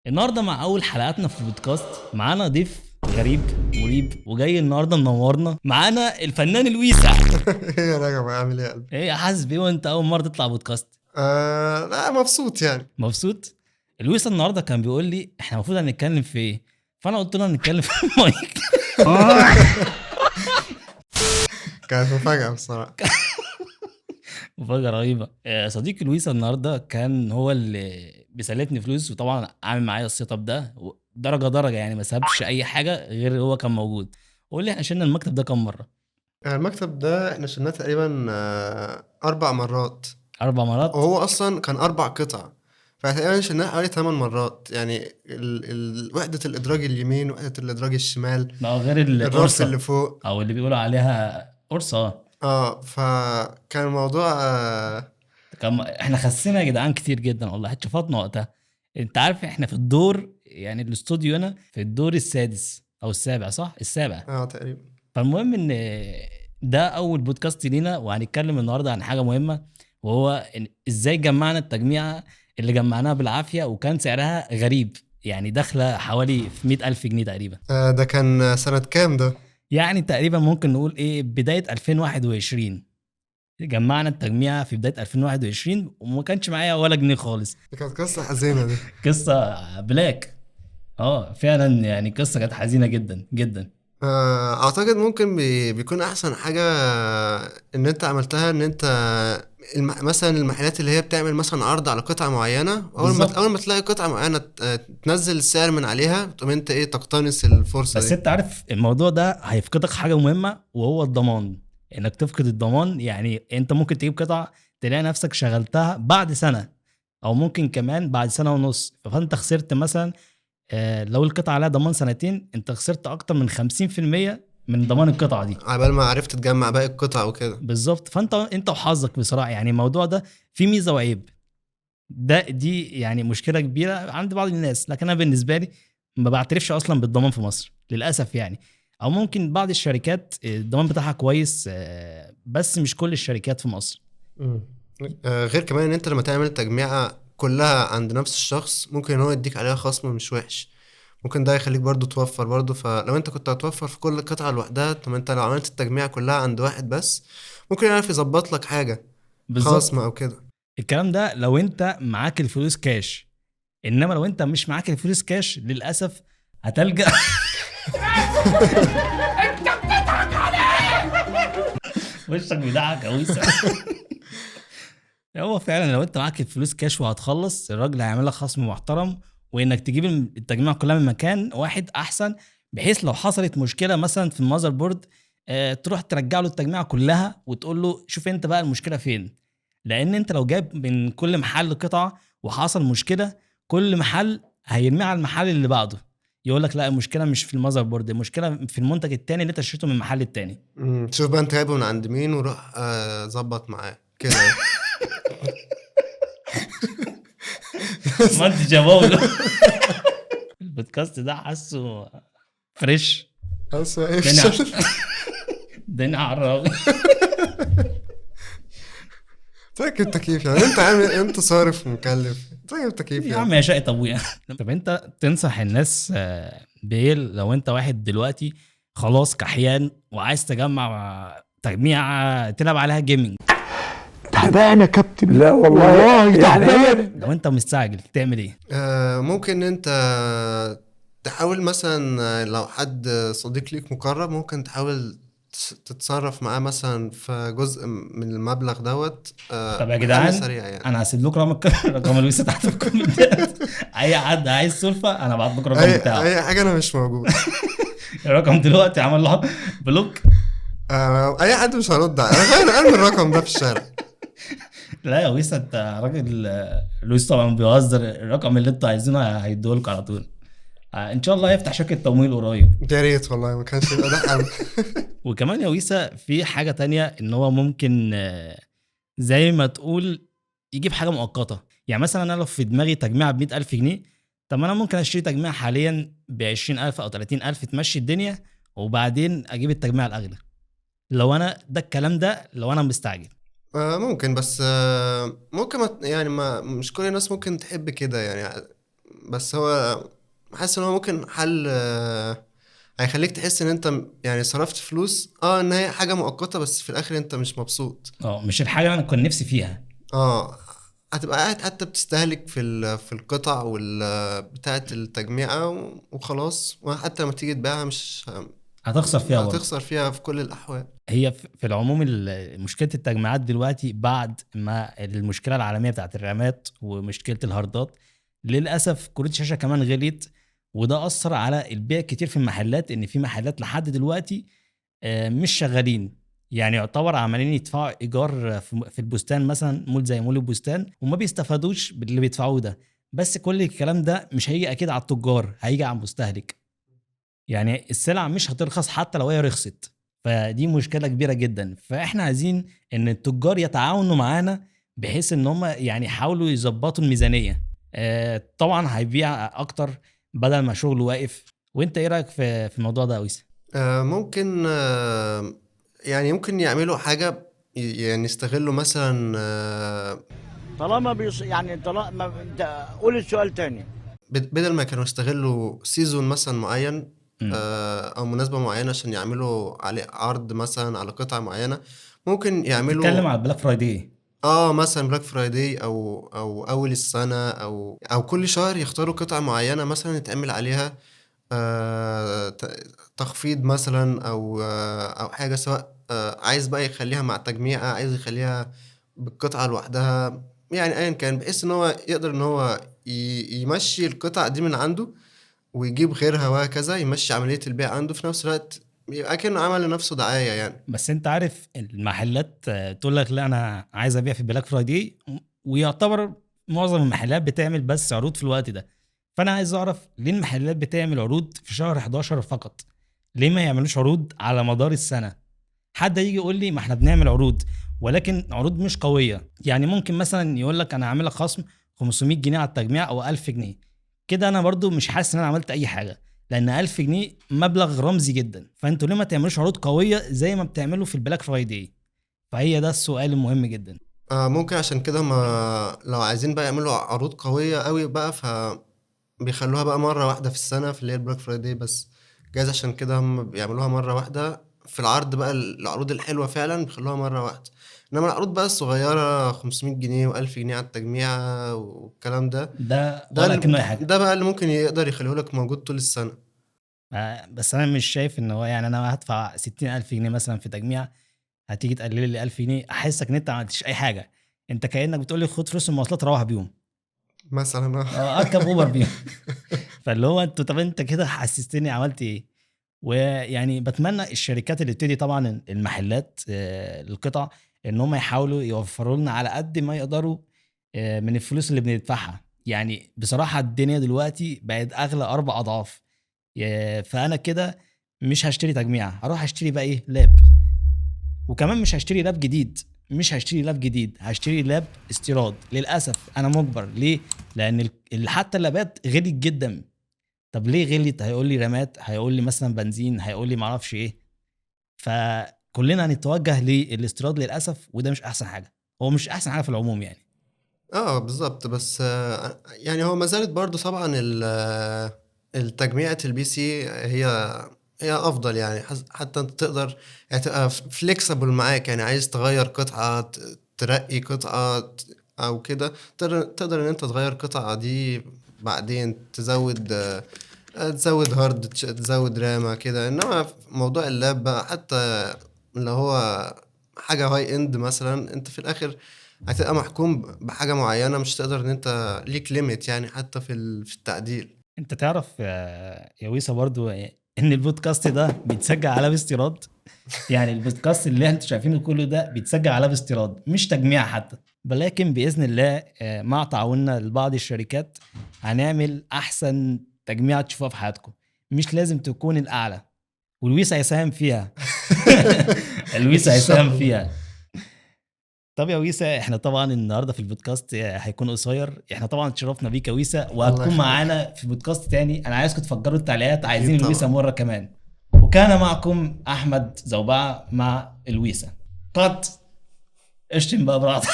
النهارده مع اول حلقاتنا في البودكاست معانا ضيف غريب مريب وجاي النهارده منورنا. معانا الفنان لويسا. ايه يا راجل بعمل ايه يا قلبي؟ ايه يا حاسس بيه وانت اول مره تطلع بودكاست؟ لا مبسوط يعني. مبسوط. لويسا النهارده كان بيقول لي احنا المفروض هنتكلم في ايه، فانا قلت له هنتكلم في المايك. كانت مفاجأة بصراحة. مفاجاه رهيبه. صديقي لويسا النهارده كان هو اللي بيسلفني فلوس، وطبعا عامل معايا السيت اب ده درجه درجه، يعني ما سابش اي حاجه غير هو كان موجود. قول لي احنا شلنا المكتب ده كام مره؟ المكتب ده احنا شلناه تقريبا 4 مرات. 4 مرات. وهو اصلا كان 4 قطع، فتقريبا شلناه حوالي 8 مرات. يعني وحدة الادراج اليمين، وحدة الادراج الشمال، ما هو غير الرف القرصه اللي فوق. او اللي بيقولوا عليها قرصه. فكان الموضوع كم احنا خسينا يا جدعان كتير جدا والله، اتشفطنا وقتها. انت عارف احنا في الدور، يعني الاستوديو هنا في الدور السادس او السابع، صح السابع. تقريبا. فالمهم ان ده اول بودكاست لينا، وهنتكلم النهارده عن حاجه مهمه، وهو إن ازاي جمعنا التجميعه اللي جمعناها بالعافيه وكان سعرها غريب، يعني داخله حوالي في 100,000 جنيه تقريبا. ده كان سنة كام ده؟ يعني تقريبا ممكن نقول ايه بدايه 2021. جمعنا التجميعة في بداية 2021 وما كانش معايا ولا جنيه خالص. دي كانت قصة حزينة دي. قصة بلاك. فعلا يعني قصة كانت حزينة جدا جدا. اعتقد ممكن بيكون احسن حاجة ان انت عملتها، ان انت مثلا المحلات اللي هي بتعمل مثلا عرض على قطعة معينة، اول بالظبط. ما تلاقي قطعة معينة تنزل السعر من عليها، تقوم انت ايه تقتنص الفرصة بس دي. انت عارف الموضوع ده هيفقدك حاجة مهمة، وهو الضمان. انك تفقد الضمان، يعني انت ممكن تجيب قطعة تلاقي نفسك شغلتها بعد سنة، او ممكن كمان بعد سنة ونص، فانت خسرت مثلا. لو القطعة عليها ضمان سنتين انت خسرت اكتر من 50% من ضمان القطعة دي. عبال ما عرفت تجمع باقي القطع وكده. بالظبط. فانت وحظك بصراحه، يعني الموضوع ده فيه ميزه وعيب. دي يعني مشكله كبيره عند بعض الناس، لكن انا بالنسبه لي ما بعترفش اصلا بالضمان في مصر للاسف يعني. او ممكن بعض الشركات الضمان بتاعها كويس، بس مش كل الشركات في مصر. مم. غير كمان ان انت لما تعمل تجميعة كلها عند نفس الشخص، ممكن ان هو يديك عليها خصم مش وحش. ممكن ده يخليك برضو توفر برضو. فلو انت كنت هتوفر في كل قطعة لوحدها، طب انت لو عملت التجميع كلها عند واحد بس، ممكن يعرف يظبط لك حاجة خصم بالظبط. او كده. الكلام ده لو انت معاك الفلوس كاش، انما لو انت مش معاك الفلوس كاش للاسف هتلجأ. وشك بيضحك قوي. هو فعلا لو انت معاك الفلوس كاش وهتخلص، الراجل هيعمل لك خصم محترم، وانك تجيب التجميع كلها من مكان واحد احسن، بحيث لو حصلت مشكله مثلا في المذر بورد تروح ترجع له التجميع كلها وتقول له شوف انت بقى المشكله فين. لان انت لو جايب من كل محل قطعه وحصل مشكله، كل محل هيرميها على المحل اللي بعده، يقول لك لا المشكله مش في المذر بورد، المشكله في المنتج التاني اللي انت اشتريته من المحل التاني. شوف بقى انت جايبه من عند مين وروح ظبط معاه كده. ما انت جابوله. البودكاست ده حاسه فريش. بس ايه الدنيا فشل. الدنيا عراوي. تركب تكييف يعني؟ انت عامل انت صارف ومكلف، تركب تكييف يا يعني. عم يا شقة ابويا. طب انت تنصح الناس بايه لو انت واحد دلوقتي خلاص كحيان وعايز تجمع تجميع تلعب عليها جيمنج؟ تعبان يا كابتن، لا والله تعبان. لو انت مستعجل تعمل ايه؟ ممكن انت تحاول مثلا، لو حد صديق ليك مقرب، ممكن تحاول تتصرف معاه مثلا في جزء من المبلغ دوت. طب يا بحل جدعان سريع يعني. انا هسيب لكم رقم الويس تحت في الكومنتات. اي حد عايز سلفه انا بعت لكم الرقم بتاعه. اي حاجه انا مش موجود. الرقم دلوقتي عمل له بلوك. اي حد مش هرد انا ارمي الرقم ده في الشارع. لا يا ويس انت راجل. لويس طبعا بيهزر، الرقم اللي انتوا عايزينه هيديهولكوا على طول. ان شاء الله يفتح شركه تمويل قريب. يا ريت والله، ما كانش يبقى ده حل. وكمان يا ويسا في حاجه تانية، ان هو ممكن زي ما تقول يجيب حاجه مؤقته. يعني مثلا انا لو في دماغي تجميع ب 100,000 جنيه، طب ما انا ممكن اشتري تجميع حاليا ب 20,000 او 30,000 تمشي الدنيا، وبعدين اجيب التجميع الاغلى. لو انا ده الكلام ده لو انا مستعجل. ممكن، بس ممكن ما يعني ما مش كل الناس ممكن تحب كده يعني. بس هو حاسس ان هو ممكن حل هيخليك تحس ان انت يعني صرفت فلوس ان هي حاجة مؤقتة، بس في الاخر انت مش مبسوط. مش الحاجه اللي انا كنت نفسي فيها. اه هتبقى قاعد حتى بتستهلك في القطع بتاعة التجميعة وخلاص، وحتى لما تيجي تبيعها مش هتخسر فيها برضه. هتخسر فيها في كل الأحوال. هي في العموم مشكله التجميعات دلوقتي بعد ما المشكله العالميه بتاعت الرامات ومشكله الهاردات، للاسف كروت الشاشه كمان غليت، وده اثر على البيع كتير في المحلات. ان في محلات لحد دلوقتي مش شغالين، يعني يعتبر عمالين يدفعوا ايجار في البستان مثلا، مول زي مول البستان، وما بيستفادوش باللي بيدفعوه ده. بس كل الكلام ده مش هيجي اكيد على التجار، هيجي على المستهلك. يعني السلع مش هترخص حتى لو هي رخصت، فدي مشكله كبيره جدا. فاحنا عايزين ان التجار يتعاونوا معانا بحيث ان هم يعني يحاولوا يظبطوا الميزانيه. طبعا هيبيع اكتر بدل ما شغله واقف. وانت ايه رايك في الموضوع ده يا ويس؟ ممكن يعني ممكن يعملوا حاجة، يعني يستغلوا مثلا طالما يعني طالما انت قول السؤال تاني. بدل ما كانوا يستغلوا سيزون مثلا معين مم. او مناسبة معينة عشان يعملوا عليه عرض مثلا على قطعة معينة، ممكن يعملوا تتكلم على البلاك فرايداي. مثلا بلاك فرايداي او اول السنة او كل شهر يختاروا قطعة معينة مثلا يتعمل عليها تخفيض مثلا او حاجة، سواء عايز بقى يخليها مع تجميعة، عايز يخليها بالقطعة لوحدها، يعني ايا كان، بحيث ان هو يقدر ان هو يمشي القطع دي من عنده ويجيب غيرها، وهكذا يمشي عملية البيع عنده في نفس الوقت، يبقى كأنه عمل لنفسه دعاية يعني. بس انت عارف المحلات تقول لك لا انا عايز ابيع في البلاك فرايداي، ويعتبر معظم المحلات بتعمل بس عروض في الوقت ده. فانا عايز اعرف ليه المحلات بتعمل عروض في شهر 11 فقط؟ ليه ما يعملوش عروض على مدار السنة؟ حد يجي يقول لي ما احنا بنعمل عروض، ولكن عروض مش قوية. يعني ممكن مثلا يقول لك انا هعمل لك خصم 500 جنيه على التجميع او 1000 جنيه. كده انا برضو مش حاسس ان انا عملت اي حاجة، لان 1000 جنيه مبلغ رمزي جدا. فانتوا ليه ما تعملوش عروض قوية زي ما بتعملوا في البلاك فرايداي؟ فهي ده السؤال المهم جدا. ممكن عشان كده ما لو عايزين بقى يعملوا عروض قوية قوي بقى، بيخلوها بقى مرة واحدة في السنة في اللي هي البلاك فرايداي بس. جايز عشان كده هم بيعملوها مرة واحدة في العرض بقى، العروض الحلوة فعلا بيخلوها مرة واحدة. انما العروض بقى الصغيرة 500 جنيه و1000 جنيه على التجميع والكلام ده، ده ولا كأنه اي حاجة. ده بقى اللي ممكن يقدر يخليه لك موجود طول السنة. بس انا مش شايف ان هو، يعني انا هدفع 60,000 جنيه مثلا في تجميع، هتيجي تقلل لي 1000 جنيه، احسك ان انت ما عملتش اي حاجه. انت كانك بتقول لي خد فلوس المواصلات روح بيهم، مثلا اركب اوبر بيهم. فاللي هو انت، طب انت كده حسستني عملت ايه؟ ويعني بتمنى الشركات اللي بتدي طبعا المحلات القطع ان هم يحاولوا يوفروا لنا على قد ما يقدروا من الفلوس اللي بندفعها. يعني بصراحه الدنيا دلوقتي بقت اغلى 4 اضعاف. فانا كده مش هشتري تجميع، هروح اشتري بقى ايه؟ لاب. وكمان مش هشتري لاب جديد، هشتري لاب استيراد. للاسف انا مجبر. ليه؟ لان حتى اللابات غليت جدا. طب ليه غليت؟ هيقول لي رامات، هيقول لي مثلا بنزين، هيقول لي معرفش ايه. فكلنا هنتوجه للاستيراد للاسف، وده مش احسن حاجه. هو مش احسن حاجه في العموم يعني. بالظبط. بس يعني هو ما زالت برضو طبعا التجميعة البي سي هي افضل، يعني حتى انت تقدر يعني تبقى فليكسبل معاك، يعني عايز تغير قطعة ترقي قطعة او كده، تقدر ان انت تغير قطعة دي بعدين، تزود هارد، تزود رامة كده. انما في موضوع اللاب بقى، حتى اللي هو حاجة هاي اند مثلا، انت في الاخر هتبقى محكوم بحاجة معينة، مش تقدر ان انت ليك ليميت يعني حتى في التعديل. انت تعرف يا ويسا برضو ان البودكاست ده بيتسجل على باستيراد. يعني البودكاست اللي انتوا شايفينه كله ده بيتسجل على باستيراد، مش تجميع حتى. ولكن باذن الله مع تعاوننا لبعض الشركات هنعمل احسن تجميع تشوفوها في حياتكم. مش لازم تكون الاعلى، والويسا هيساهم فيها. الويسا هيساهم فيها. طب يا ويسا، احنا طبعا النهارده في البودكاست هيكون قصير. احنا طبعا اتشرفنا بيك يا ويسا، وهتكون يخليك. معانا في بودكاست تاني. انا عايزكم تفجروا التعليقات، عايزين أكيد الويسا طبعاً. مره كمان. وكان معكم احمد زوبعه مع الويسا. قط اشتم بقى براحتك.